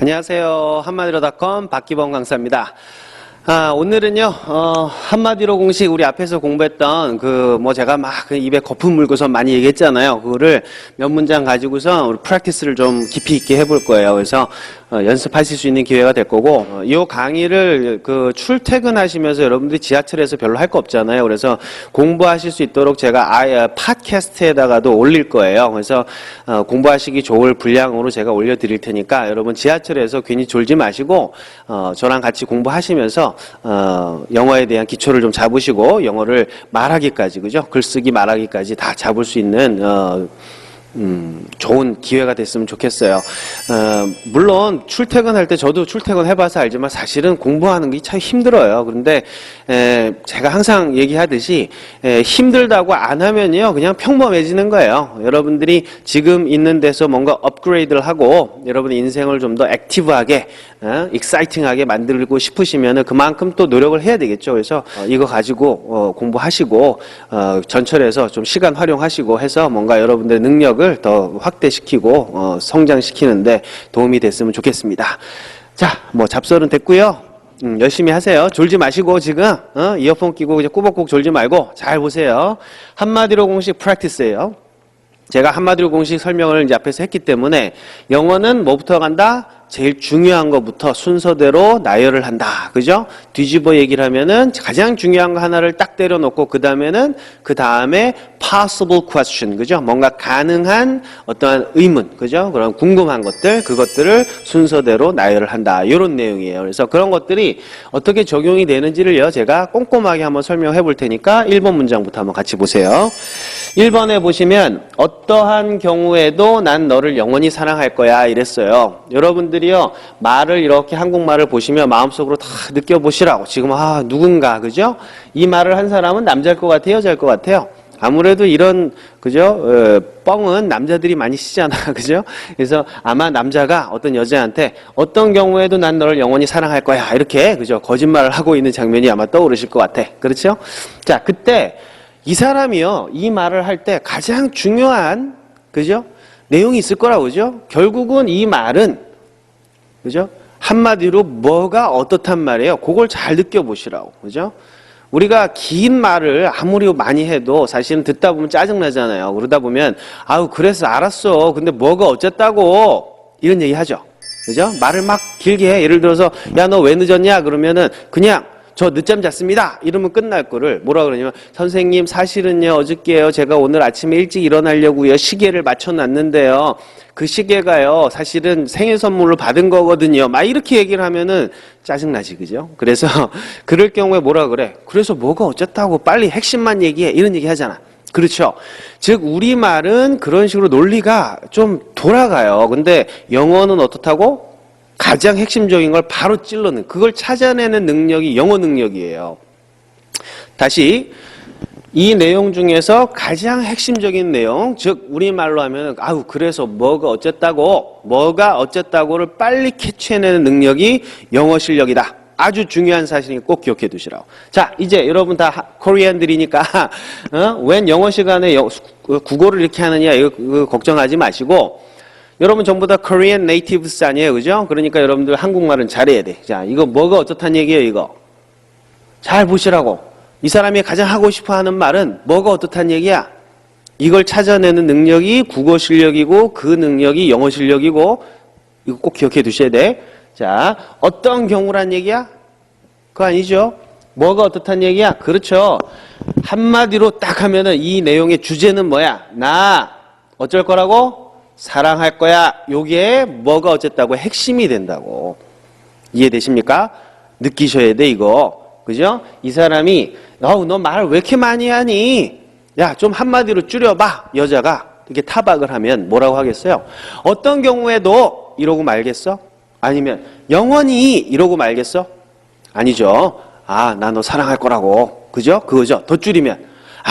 안녕하세요. 한마디로닷컴 박기범 강사입니다. 오늘은요, 한마디로 공식 우리 앞에서 공부했던 제가 막 입에 거품 물고서 많이 얘기했잖아요. 그거를 몇 문장 가지고서 우리 프랙티스를 좀 깊이 있게 해볼 거예요. 그래서, 연습하실 수 있는 기회가 될 거고, 이 강의를 출퇴근하시면서 여러분들이 지하철에서 별로 할 거 없잖아요. 그래서 공부하실 수 있도록 제가 팟캐스트에다가도 올릴 거예요. 그래서, 공부하시기 좋을 분량으로 제가 올려드릴 테니까 여러분 지하철에서 괜히 졸지 마시고, 저랑 같이 공부하시면서 영어에 대한 기초를 좀 잡으시고 영어를 말하기까지, 그죠? 글쓰기 말하기까지 다 잡을 수 있는 좋은 기회가 됐으면 좋겠어요. 물론 출퇴근할 때 저도 출퇴근 해봐서 알지만 사실은 공부하는 게 참 힘들어요. 그런데 제가 항상 얘기하듯이 힘들다고 안 하면요 그냥 평범해지는 거예요. 여러분들이 지금 있는 데서 뭔가 업그레이드를 하고 여러분의 인생을 좀 더 액티브하게 익사이팅하게 만들고 싶으시면은 그만큼 또 노력을 해야 되겠죠. 그래서 이거 가지고 공부하시고 전철에서 좀 시간 활용하시고 해서 뭔가 여러분들의 능력을 더 확대시키고 성장시키는데 도움이 됐으면 좋겠습니다. 자, 잡설은 됐고요. 열심히 하세요. 졸지 마시고 지금 이어폰 끼고 이제 꾸벅꾸벅 졸지 말고 잘 보세요. 한마디로 공식 프랙티스예요. 제가 한마디로 공식 설명을 이제 앞에서 했기 때문에 영어는 뭐부터 간다? 제일 중요한 것부터 순서대로 나열을 한다. 그죠? 뒤집어 얘기를 하면은 가장 중요한 거 하나를 딱 때려놓고 그 다음에 possible question. 그죠? 뭔가 가능한 어떠한 의문. 그죠? 그런 궁금한 것들, 그것들을 순서대로 나열을 한다. 이런 내용이에요. 그래서 그런 것들이 어떻게 적용이 되는지를요, 제가 꼼꼼하게 한번 설명해 볼 테니까 1번 문장부터 한번 같이 보세요. 1번에 보시면 어떠한 경우에도 난 너를 영원히 사랑할 거야 이랬어요. 여러분들이요 말을 이렇게 한국말을 보시면 마음속으로 다 느껴보시라고. 지금 누군가, 그죠? 이 말을 한 사람은 남자일 것 같아요, 여자일 것 같아요? 아무래도 이런, 그죠? 뻥은 남자들이 많이 쓰잖아. 그죠? 그래서 아마 남자가 어떤 여자한테 어떤 경우에도 난 너를 영원히 사랑할 거야 이렇게, 그죠? 거짓말을 하고 있는 장면이 아마 떠오르실 것 같아. 그렇죠? 자, 그때 이 사람이요 이 말을 할 때 가장 중요한, 그죠? 내용이 있을 거라고. 그죠? 결국은 이 말은, 그죠? 한마디로 뭐가 어떻단 말이에요. 그걸 잘 느껴보시라고. 그죠? 우리가 긴 말을 아무리 많이 해도 사실은 듣다 보면 짜증나잖아요. 그러다 보면 그래서 알았어. 근데 뭐가 어쨌다고 이런 얘기 하죠. 그죠? 말을 막 길게 해. 예를 들어서 야, 너 왜 늦었냐? 그러면은 그냥 저 늦잠 잤습니다. 이러면 끝날 거를 뭐라 그러냐면 선생님 사실은요 어저께요 제가 오늘 아침에 일찍 일어나려고요 시계를 맞춰놨는데요 그 시계가요 사실은 생일 선물로 받은 거거든요. 막 이렇게 얘기를 하면은 짜증나지, 그죠? 그래서 그럴 경우에 뭐라 그래? 그래서 뭐가 어쨌다고 빨리 핵심만 얘기해 이런 얘기 하잖아. 그렇죠? 즉 우리말은 그런 식으로 논리가 좀 돌아가요. 근데 영어는 어떻다고? 가장 핵심적인 걸 바로 찔러는, 그걸 찾아내는 능력이 영어 능력이에요. 다시 이 내용 중에서 가장 핵심적인 내용, 즉 우리말로 하면 그래서 뭐가 어쨌다고를 빨리 캐치해내는 능력이 영어 실력이다. 아주 중요한 사실이니까 꼭 기억해 두시라고. 자, 이제 여러분 다 코리안들이니까 웬 영어 시간에 국어를 이렇게 하느냐 이거 걱정하지 마시고, 여러분 전부 다 Korean natives 아니에요, 그죠? 그러니까 여러분들 한국말은 잘해야 돼. 자, 이거 뭐가 어떻단 얘기예요, 이거? 잘 보시라고. 이 사람이 가장 하고 싶어 하는 말은 뭐가 어떻단 얘기야? 이걸 찾아내는 능력이 국어 실력이고 그 능력이 영어 실력이고, 이거 꼭 기억해 두셔야 돼. 자, 어떤 경우란 얘기야? 그거 아니죠? 뭐가 어떻단 얘기야? 그렇죠. 한마디로 딱 하면은 이 내용의 주제는 뭐야? 나 어쩔 거라고? 사랑할 거야. 요게 뭐가 어쨌다고 핵심이 된다고. 이해되십니까? 느끼셔야 돼, 이거. 그죠? 이 사람이 너 말 왜 이렇게 많이 하니? 야, 좀 한마디로 줄여봐. 여자가 이렇게 타박을 하면 뭐라고 하겠어요? 어떤 경우에도 이러고 말겠어? 아니면 영원히 이러고 말겠어? 아니죠. 나 너 사랑할 거라고. 그죠? 그거죠. 더 줄이면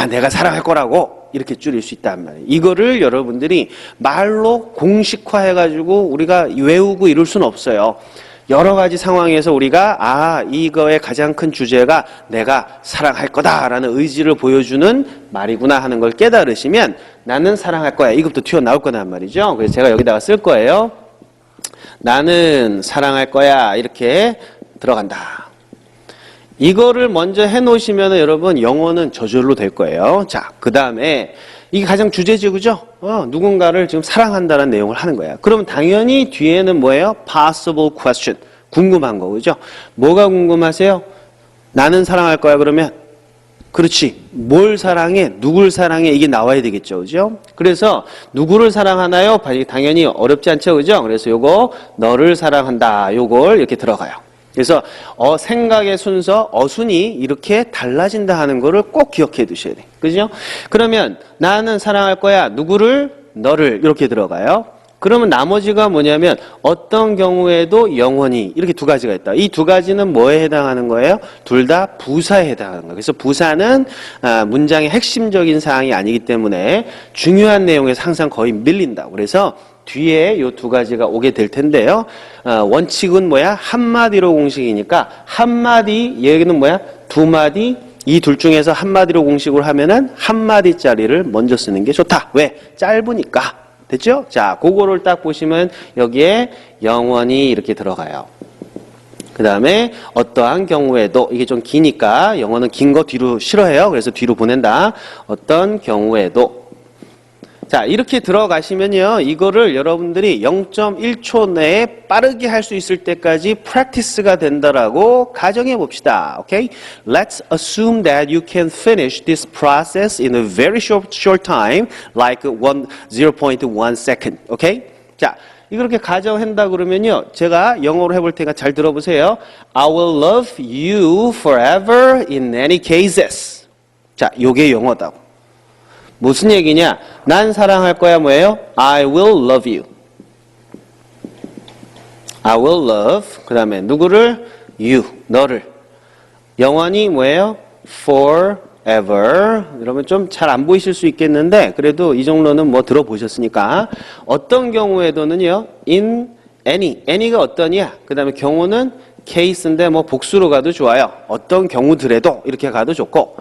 내가 사랑할 거라고. 이렇게 줄일 수 있단 말이에요. 이거를 여러분들이 말로 공식화해가지고 우리가 외우고 이럴 수는 없어요. 여러 가지 상황에서 우리가 이거의 가장 큰 주제가 내가 사랑할 거다라는 의지를 보여주는 말이구나 하는 걸 깨달으시면 나는 사랑할 거야. 이것부터 튀어나올 거란 말이죠. 그래서 제가 여기다가 쓸 거예요. 나는 사랑할 거야. 이렇게 들어간다. 이거를 먼저 해놓으시면 여러분 영어는 저절로 될 거예요. 자, 그 다음에 이게 가장 주제지, 그죠? 누군가를 지금 사랑한다는 내용을 하는 거야. 그러면 당연히 뒤에는 뭐예요? Possible question. 궁금한 거, 그죠? 뭐가 궁금하세요? 나는 사랑할 거야, 그러면? 그렇지. 뭘 사랑해? 누굴 사랑해? 이게 나와야 되겠죠, 그죠? 그래서 누구를 사랑하나요? 당연히 어렵지 않죠, 그죠? 그래서 요거 너를 사랑한다. 요걸 이렇게 들어가요. 그래서 생각의 순서, 어순이 이렇게 달라진다 하는 거를 꼭 기억해 두셔야 돼. 그죠? 그러면 나는 사랑할 거야. 누구를? 너를. 이렇게 들어가요. 그러면 나머지가 뭐냐면 어떤 경우에도 영원히 이렇게 두 가지가 있다. 이 두 가지는 뭐에 해당하는 거예요? 둘 다 부사에 해당하는 거예요. 그래서 부사는 문장의 핵심적인 사항이 아니기 때문에 중요한 내용에서 항상 거의 밀린다. 그래서 뒤에 요 두 가지가 오게 될 텐데요. 원칙은 뭐야? 한마디로 공식이니까 한마디, 얘기는 뭐야? 두 마디, 이 둘 중에서 한마디로 공식을 하면은 한마디짜리를 먼저 쓰는 게 좋다. 왜? 짧으니까. 됐죠? 자, 그거를 딱 보시면 여기에 영원히 이렇게 들어가요. 그 다음에 어떠한 경우에도, 이게 좀 기니까 영어는 긴 거 뒤로 싫어해요. 그래서 뒤로 보낸다. 어떤 경우에도. 자, 이렇게 들어가시면요, 이거를 여러분들이 0.1초 내에 빠르게 할 수 있을 때까지 practice가 된다라고 가정해 봅시다. Okay? Let's assume that you can finish this process in a very short time, like 0.1 second. Okay? 자, 이렇게 가정한다 그러면요, 제가 영어로 해볼 테니까 잘 들어보세요. I will love you forever in any cases. 자, 요게 영어다고. 무슨 얘기냐? 난 사랑할 거야 뭐예요? I will love you. I will love. 그 다음에 누구를? You. 너를. 영원히 뭐예요? Forever. 이러면 좀 잘 안 보이실 수 있겠는데 그래도 이 정도는 뭐 들어보셨으니까. 어떤 경우에도는요. In any. any가 어떠냐? 그 다음에 경우는 case인데 뭐 복수로 가도 좋아요. 어떤 경우들에도 이렇게 가도 좋고.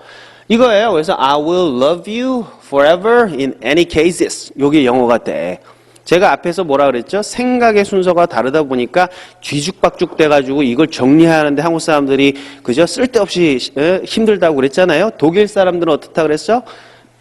이거예요. 그래서 I will love you forever in any cases. 요게 영어가 돼. 제가 앞에서 뭐라 그랬죠? 생각의 순서가 다르다 보니까 뒤죽박죽 돼가지고 이걸 정리하는데 한국 사람들이 그저 쓸데없이 힘들다고 그랬잖아요. 독일 사람들은 어떻다 그랬죠?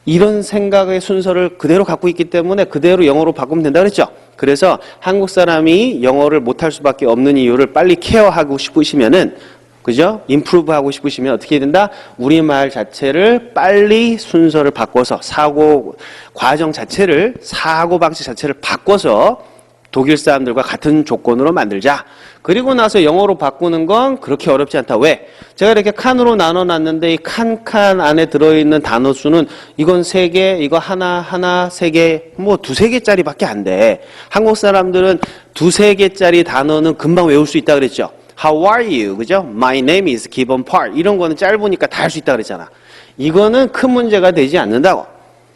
이런 생각의 순서를 그대로 갖고 있기 때문에 그대로 영어로 바꾸면 된다 그랬죠? 그래서 한국 사람이 영어를 못할 수밖에 없는 이유를 빨리 케어하고 싶으시면은 그죠? 임프루브 하고 싶으시면 어떻게 해야 된다? 우리말 자체를 빨리 순서를 바꿔서 과정 자체를, 사고방식 자체를 바꿔서 독일 사람들과 같은 조건으로 만들자. 그리고 나서 영어로 바꾸는 건 그렇게 어렵지 않다. 왜? 제가 이렇게 칸으로 나눠놨는데 이 칸 안에 들어있는 단어 수는 이건 3개, 이거 하나, 3개, 뭐 2-3개짜리밖에 안 돼. 한국 사람들은 2-3개짜리 단어는 금방 외울 수 있다 그랬죠? How are you? 그죠? My name is given part. 이런 거는 짧으니까 다 할 수 있다 그랬잖아. 이거는 큰 문제가 되지 않는다고.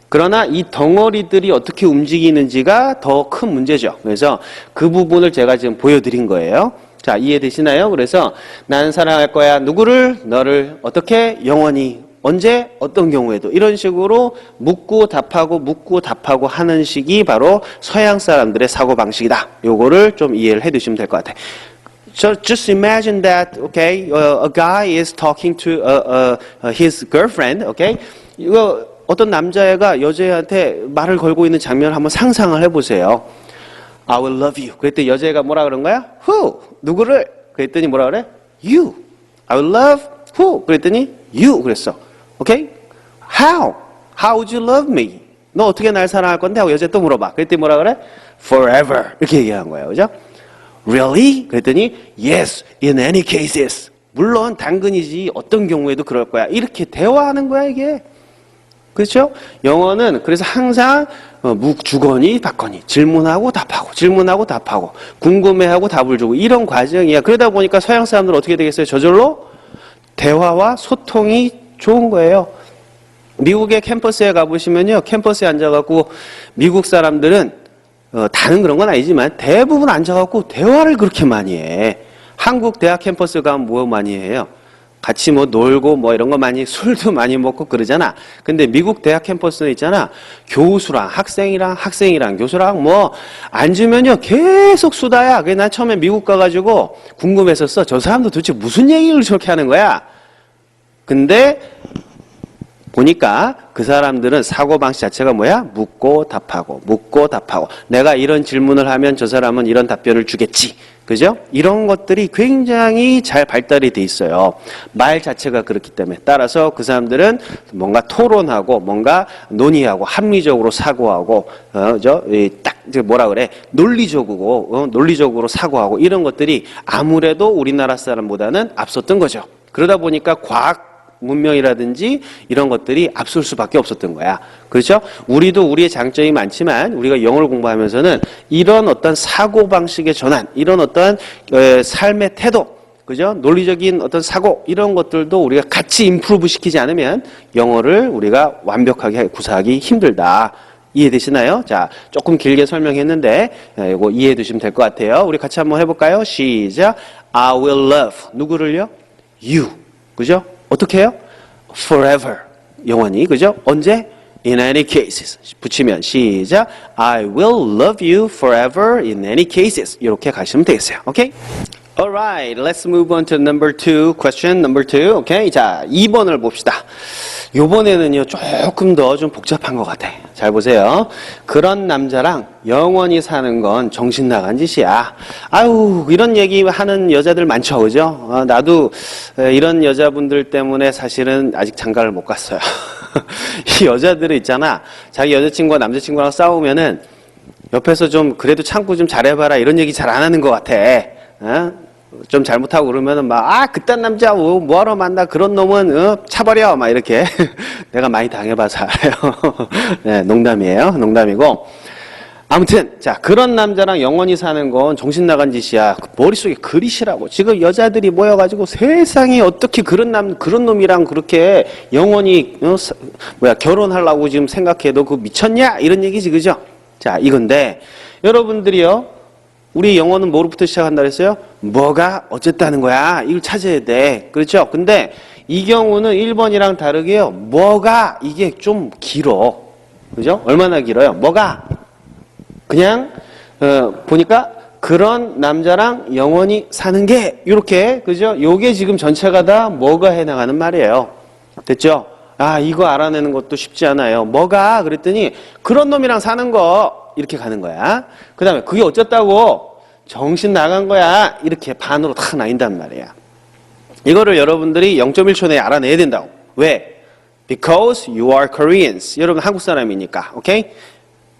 그러나 이 덩어리들이 어떻게 움직이는지가 더 큰 문제죠. 그래서 그 부분을 제가 지금 보여드린 거예요. 자, 이해되시나요? 그래서 나는 사랑할 거야. 누구를? 너를. 어떻게? 영원히. 언제? 어떤 경우에도. 이런 식으로 묻고 답하고 하는 식이 바로 서양 사람들의 사고방식이다. 요거를 좀 이해를 해 두시면 될 것 같아요. So just imagine that, okay, a guy is talking to his girlfriend, okay? 이거 어떤 남자애가 여자애한테 말을 걸고 있는 장면을 한번 상상을 해보세요. I will love you. 그랬더니 여자애가 뭐라 그런 거야? Who? 누구를? 그랬더니 뭐라 그래? You. I will love who? 그랬더니 you. 그랬어. Okay? How? How would you love me? 너 어떻게 날 사랑할 건데? 하고 여자애 또 물어봐. 그랬더니 뭐라 그래? Forever. 이렇게 얘기한 거예요. 그죠? Really? 그랬더니 yes, in any cases. 물론 당근이지 어떤 경우에도 그럴 거야. 이렇게 대화하는 거야 이게. 그렇죠? 영어는 그래서 항상 주거니 받거니 질문하고 답하고 궁금해하고 답을 주고 이런 과정이야. 그러다 보니까 서양 사람들은 어떻게 되겠어요? 저절로 대화와 소통이 좋은 거예요. 미국의 캠퍼스에 가보시면요. 캠퍼스에 앉아갖고 미국 사람들은 다는 그런 건 아니지만 대부분 앉아갖고 대화를 그렇게 많이 해. 한국 대학 캠퍼스 가면 뭐 많이 해요? 같이 뭐 놀고 뭐 이런 거 많이 술도 많이 먹고 그러잖아. 근데 미국 대학 캠퍼스는 있잖아. 교수랑 학생이랑 교수랑 뭐 앉으면요 계속 수다야. 그게 난 처음에 미국 가가지고 궁금했었어. 저 사람도 도대체 무슨 얘기를 저렇게 하는 거야? 근데 보니까 그 사람들은 사고방식 자체가 뭐야? 묻고 답하고 내가 이런 질문을 하면 저 사람은 이런 답변을 주겠지. 그죠? 이런 것들이 굉장히 잘 발달이 돼 있어요. 말 자체가 그렇기 때문에. 따라서 그 사람들은 뭔가 토론하고 뭔가 논의하고 합리적으로 사고하고 뭐라 그래? 논리적으로 사고하고 이런 것들이 아무래도 우리나라 사람보다는 앞섰던 거죠. 그러다 보니까 과학 문명이라든지 이런 것들이 앞설 수밖에 없었던 거야. 그렇죠? 우리도 우리의 장점이 많지만 우리가 영어를 공부하면서는 이런 어떤 사고방식의 전환, 이런 어떤 삶의 태도, 그죠? 논리적인 어떤 사고, 이런 것들도 우리가 같이 임프루브 시키지 않으면 영어를 우리가 완벽하게 구사하기 힘들다. 이해되시나요? 자, 조금 길게 설명했는데 이거 이해해 두시면 될 것 같아요. 우리 같이 한번 해볼까요? 시작. I will love. 누구를요? You. 그죠? 어떻게 해요? Forever. 영원히. 그죠? 언제? In any cases. 붙이면 시작. I will love you forever in any cases. 이렇게 가시면 되겠어요. 오케이? Alright. Let's move on to number 2. Question number 2. 오케이? 자, 2번을 봅시다. 요번에는요, 조금 더 좀 복잡한 것 같아. 잘 보세요. 그런 남자랑 영원히 사는 건 정신 나간 짓이야. 아유, 이런 얘기 하는 여자들 많죠, 그죠? 나도 이런 여자분들 때문에 사실은 아직 장가를 못 갔어요. 이 여자들은 있잖아. 자기 여자친구와 남자친구랑 싸우면은 옆에서 좀 그래도 참고 좀 잘해봐라 이런 얘기 잘 안 하는 것 같아. 좀 잘못하고 그러면은 막 그딴 남자 뭐하러 만나 그런 놈은 차버려 막 이렇게 내가 많이 당해봐서 알아요. 네, 농담이에요. 농담이고 아무튼 자 그런 남자랑 영원히 사는 건 정신 나간 짓이야. 머릿속에 그리시라고. 지금 여자들이 모여가지고 세상에 어떻게 그런 놈이랑 그렇게 영원히 결혼하려고 지금 생각해도 그거 미쳤냐 이런 얘기지, 그죠? 자 이건데 여러분들이요. 우리 영어는 뭐로부터 시작한다 그랬어요? 뭐가 어쨌다는 거야. 이걸 찾아야 돼. 그렇죠? 근데 이 경우는 1번이랑 다르게요. 뭐가 이게 좀 길어. 그죠? 얼마나 길어요? 뭐가 그냥 보니까 그런 남자랑 영원히 사는 게 이렇게 그죠? 요게 지금 전체가 다 뭐가 해나가는 말이에요. 됐죠? 이거 알아내는 것도 쉽지 않아요. 뭐가 그랬더니 그런 놈이랑 사는 거 이렇게 가는 거야. 그 다음에 그게 어쨌다고 정신 나간 거야. 이렇게 반으로 탁 나뉜단 말이야. 이거를 여러분들이 0.1초 내에 알아내야 된다고. 왜? Because you are Koreans. 여러분 한국 사람이니까. 오케이?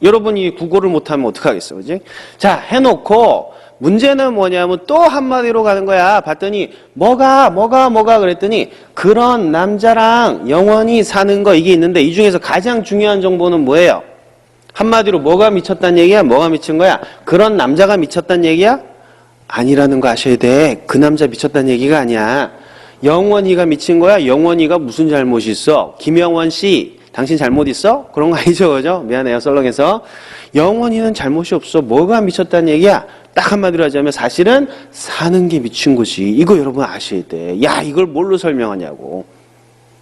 여러분이 국어를 못하면 어떡하겠어. 그지? 자, 해놓고 문제는 뭐냐면 또 한마디로 가는 거야. 봤더니 뭐가 그랬더니 그런 남자랑 영원히 사는 거 이게 있는데 이 중에서 가장 중요한 정보는 뭐예요? 한마디로 뭐가 미쳤다는 얘기야? 뭐가 미친 거야? 그런 남자가 미쳤다는 얘기야? 아니라는 거 아셔야 돼. 그 남자 미쳤다는 얘기가 아니야. 영원히가 미친 거야? 영원히가 무슨 잘못이 있어? 김영원 씨, 당신 잘못 있어? 그런 거 아니죠, 그죠? 미안해요, 썰렁해서. 영원히는 잘못이 없어. 뭐가 미쳤다는 얘기야? 딱 한마디로 하자면 사실은 사는 게 미친 거지. 이거 여러분 아셔야 돼. 야, 이걸 뭘로 설명하냐고.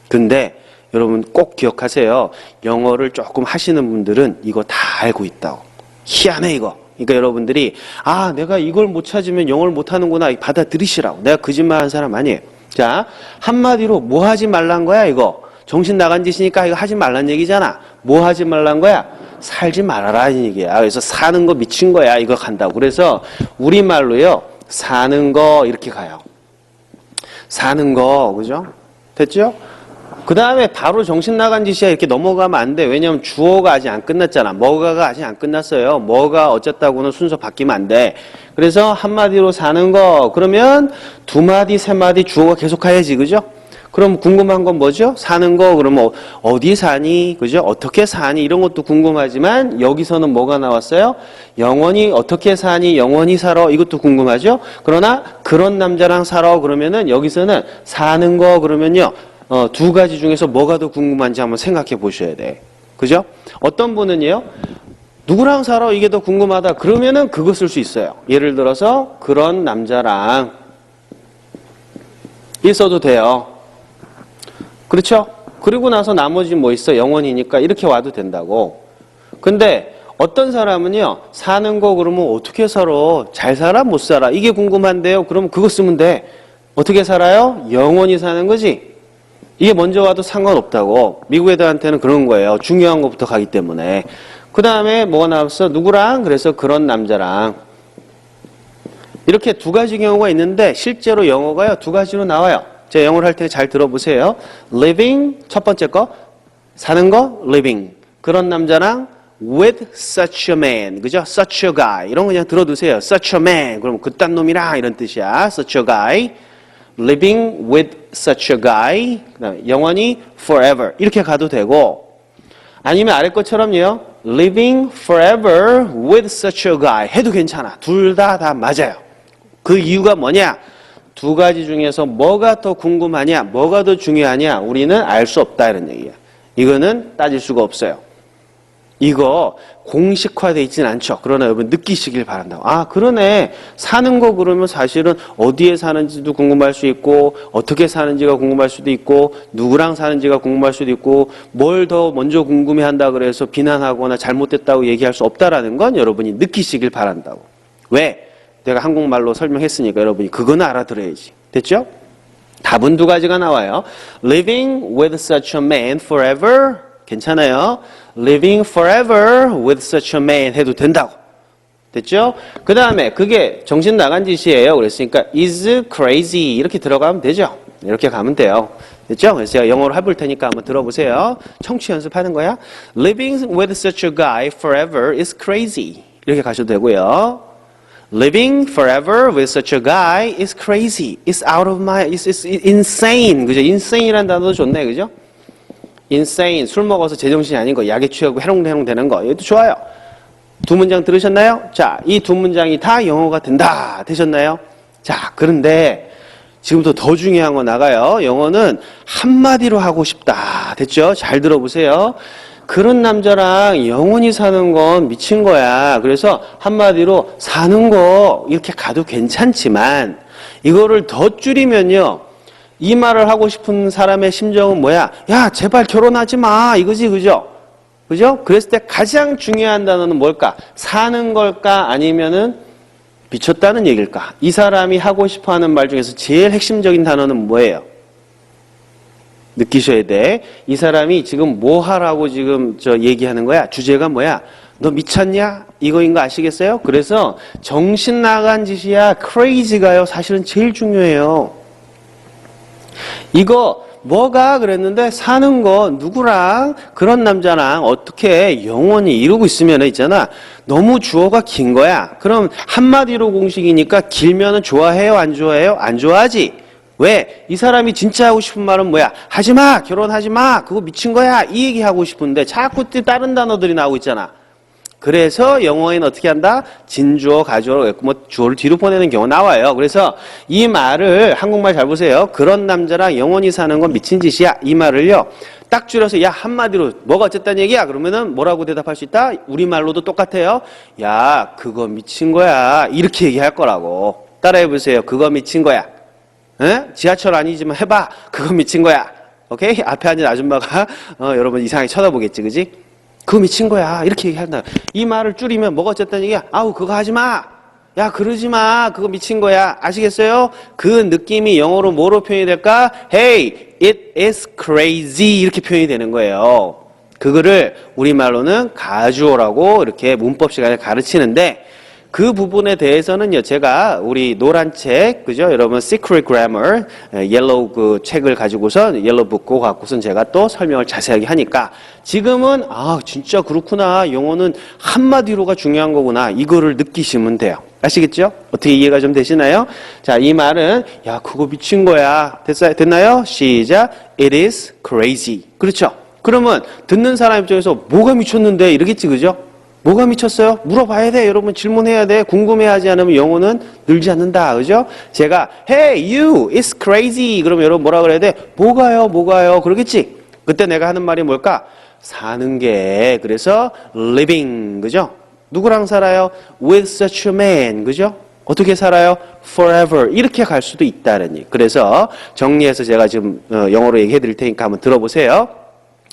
근데 여러분 꼭 기억하세요. 영어를 조금 하시는 분들은 이거 다 알고 있다고. 희한해 이거. 그러니까 여러분들이 내가 이걸 못 찾으면 영어를 못 하는구나 받아들이시라고. 내가 거짓말하는 사람 아니에요. 자 한마디로 뭐 하지 말란 거야 이거. 정신 나간 짓이니까 이거 하지 말란 얘기잖아. 뭐 하지 말란 거야? 살지 말아라 이 얘기야. 그래서 사는 거 미친 거야 이거 간다고. 그래서 우리말로요 사는 거 이렇게 가요. 사는 거 그죠? 됐죠? 그 다음에 바로 정신 나간 짓이야 이렇게 넘어가면 안 돼. 왜냐면 주어가 아직 안 끝났잖아. 뭐가가 아직 안 끝났어요. 뭐가 어쨌다고는 순서 바뀌면 안 돼. 그래서 한마디로 사는 거 그러면 두 마디 세 마디 주어가 계속 가야지 그죠? 그럼 궁금한 건 뭐죠? 사는 거 그러면 어디 사니? 그죠? 어떻게 사니? 이런 것도 궁금하지만 여기서는 뭐가 나왔어요? 영원히 어떻게 사니? 영원히 살아? 이것도 궁금하죠? 그러나 그런 남자랑 살아 그러면은 여기서는 사는 거 그러면요. 두 가지 중에서 뭐가 더 궁금한지 한번 생각해 보셔야 돼. 그죠? 어떤 분은요, 누구랑 살아? 이게 더 궁금하다. 그러면은 그거 쓸 수 있어요. 예를 들어서, 그런 남자랑, 있어도 돼요. 그렇죠? 그리고 나서 나머지 뭐 있어? 영원이니까 이렇게 와도 된다고. 근데 어떤 사람은요, 사는 거 그러면 어떻게 살아? 잘 살아? 못 살아? 이게 궁금한데요. 그러면 그거 쓰면 돼. 어떻게 살아요? 영원히 사는 거지. 이게 먼저 와도 상관없다고. 미국 애들한테는 그런 거예요. 중요한 것부터 가기 때문에. 그 다음에 뭐가 나왔어? 누구랑? 그래서 그런 남자랑. 이렇게 두 가지 경우가 있는데 실제로 영어가요, 두 가지로 나와요. 제가 영어를 할 때 잘 들어보세요. living, 첫 번째 거. 사는 거, living. 그런 남자랑 with such a man. 그죠? such a guy. 이런 거 그냥 들어두세요. such a man. 그럼 그딴 놈이랑 이런 뜻이야. such a guy. living with such a guy. 그다음에 영원히 forever. 이렇게 가도 되고 아니면 아래 것처럼요. living forever with such a guy 해도 괜찮아. 둘 다 맞아요. 그 이유가 뭐냐? 두 가지 중에서 뭐가 더 궁금하냐? 뭐가 더 중요하냐? 우리는 알 수 없다 이런 얘기야. 이거는 따질 수가 없어요. 이거 공식화되어 있지는 않죠. 그러나 여러분 느끼시길 바란다고. 아, 그러네. 사는 거 그러면 사실은 어디에 사는지도 궁금할 수 있고 어떻게 사는지가 궁금할 수도 있고 누구랑 사는지가 궁금할 수도 있고 뭘 더 먼저 궁금해한다 그래서 비난하거나 잘못됐다고 얘기할 수 없다라는 건 여러분이 느끼시길 바란다고. 왜? 내가 한국말로 설명했으니까 여러분이 그거는 알아들어야지. 됐죠? 답은 두 가지가 나와요. Living with such a man forever. 괜찮아요. Living forever with such a man 해도 된다고. 됐죠? 그 다음에 그게 정신 나간 짓이에요. 그랬으니까 is crazy 이렇게 들어가면 되죠. 이렇게 가면 돼요. 됐죠? 그래서 제가 영어로 해볼 테니까 한번 들어보세요. 청취 연습하는 거야. Living with such a guy forever is crazy. 이렇게 가셔도 되고요. Living forever with such a guy is crazy. It's out of my, it's insane. 그죠? insane이라는 단어도 좋네. 그죠? insane. 술 먹어서 제정신이 아닌 거, 약에 취하고 해롱해롱 되는 거. 이것도 좋아요. 두 문장 들으셨나요? 자, 이 두 문장이 다 영어가 된다. 되셨나요? 자, 그런데 지금부터 더 중요한 거 나가요. 영어는 한마디로 하고 싶다. 됐죠? 잘 들어보세요. 그런 남자랑 영원히 사는 건 미친 거야. 그래서 한마디로 사는 거 이렇게 가도 괜찮지만 이거를 더 줄이면요. 이 말을 하고 싶은 사람의 심정은 뭐야? 야, 제발 결혼하지 마. 이거지, 그죠? 그죠? 그랬을 때 가장 중요한 단어는 뭘까? 사는 걸까? 아니면은 미쳤다는 얘기일까? 이 사람이 하고 싶어 하는 말 중에서 제일 핵심적인 단어는 뭐예요? 느끼셔야 돼. 이 사람이 지금 뭐 하라고 지금 얘기하는 거야? 주제가 뭐야? 너 미쳤냐? 이거인 거 아시겠어요? 그래서 정신 나간 짓이야. crazy가요. 사실은 제일 중요해요. 이거 뭐가 그랬는데 사는 거 누구랑 그런 남자랑 어떻게 영원히 이루고 있으면 있잖아. 너무 주어가 긴 거야. 그럼 한마디로 공식이니까 길면은 좋아해요? 안 좋아해요? 안 좋아하지? 왜? 이 사람이 진짜 하고 싶은 말은 뭐야? 하지마! 결혼하지마! 그거 미친 거야! 이 얘기 하고 싶은데 자꾸 다른 단어들이 나오고 있잖아. 그래서 영어에는 어떻게 한다? 진주어, 가주어로 뭐 주어를 뒤로 보내는 경우가 나와요. 그래서 이 말을 한국말 잘 보세요. 그런 남자랑 영원히 사는 건 미친 짓이야. 이 말을요. 딱 줄여서 야 한마디로 뭐가 어쨌다는 얘기야? 그러면은 뭐라고 대답할 수 있다? 우리말로도 똑같아요. 야 그거 미친 거야. 이렇게 얘기할 거라고. 따라해 보세요. 그거 미친 거야. 에? 지하철 아니지만 해봐. 그거 미친 거야. 오케이? 앞에 앉은 아줌마가 여러분 이상하게 쳐다보겠지, 그지? 그거 미친 거야. 이렇게 얘기한다. 이 말을 줄이면 뭐가 어쨌다는 얘기야? 아우 그거 하지 마. 야 그러지 마. 그거 미친 거야. 아시겠어요? 그 느낌이 영어로 뭐로 표현이 될까? Hey, it is crazy. 이렇게 표현이 되는 거예요. 그거를 우리말로는 가주어라고 이렇게 문법 시간에 가르치는데 그 부분에 대해서는요, 제가 우리 노란 책, 그죠? 여러분, Secret Grammar, 옐로우 그 책을 가지고서, 옐로우 북 그거 갖고선 제가 또 설명을 자세하게 하니까 지금은, 아, 진짜 그렇구나. 영어는 한마디로가 중요한 거구나. 이거를 느끼시면 돼요. 아시겠죠? 어떻게 이해가 좀 되시나요? 자, 이 말은, 야, 그거 미친 거야. 됐나요? 시작. It is crazy. 그렇죠? 그러면 듣는 사람 입장에서 뭐가 미쳤는데 이러겠지, 그죠? 뭐가 미쳤어요? 물어봐야 돼. 여러분 질문해야 돼. 궁금해하지 않으면 영어는 늘지 않는다. 그죠? 제가 Hey you, it's crazy. 그러면 여러분 뭐라 그래야 돼? 뭐가요? 뭐가요? 그러겠지? 그때 내가 하는 말이 뭘까? 사는 게. 그래서 living. 그죠? 누구랑 살아요? With such a man. 그죠? 어떻게 살아요? forever 이렇게 갈 수도 있다는 얘기. 그래서 정리해서 제가 지금 영어로 얘기해 드릴 테니까 한번 들어보세요.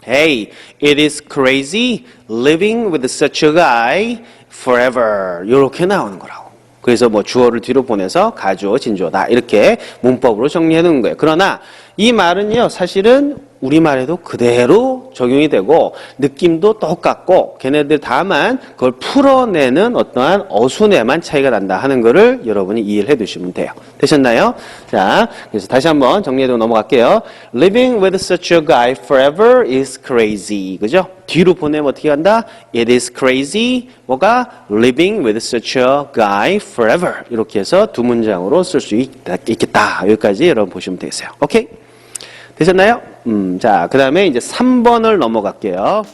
Hey, it is crazy living with such a guy forever. 이렇게 나오는 거라고. 그래서 뭐 주어를 뒤로 보내서 가주어, 진주어다 이렇게 문법으로 정리해 놓은 거예요. 그러나 이 말은요, 사실은 우리말에도 그대로 적용이 되고 느낌도 똑같고 걔네들 다만 그걸 풀어내는 어떠한 어순에만 차이가 난다 하는 거를 여러분이 이해를 해 두시면 돼요. 되셨나요? 자, 그래서 다시 한번 정리해두고 넘어갈게요. Living with such a guy forever is crazy. 그죠? 뒤로 보내면 어떻게 한다? It is crazy. 뭐가? Living with such a guy forever. 이렇게 해서 두 문장으로 쓸 수 있겠다. 여기까지 여러분 보시면 되겠어요. 오케이? 되셨나요? 자, 그 다음에 이제 3번을 넘어갈게요.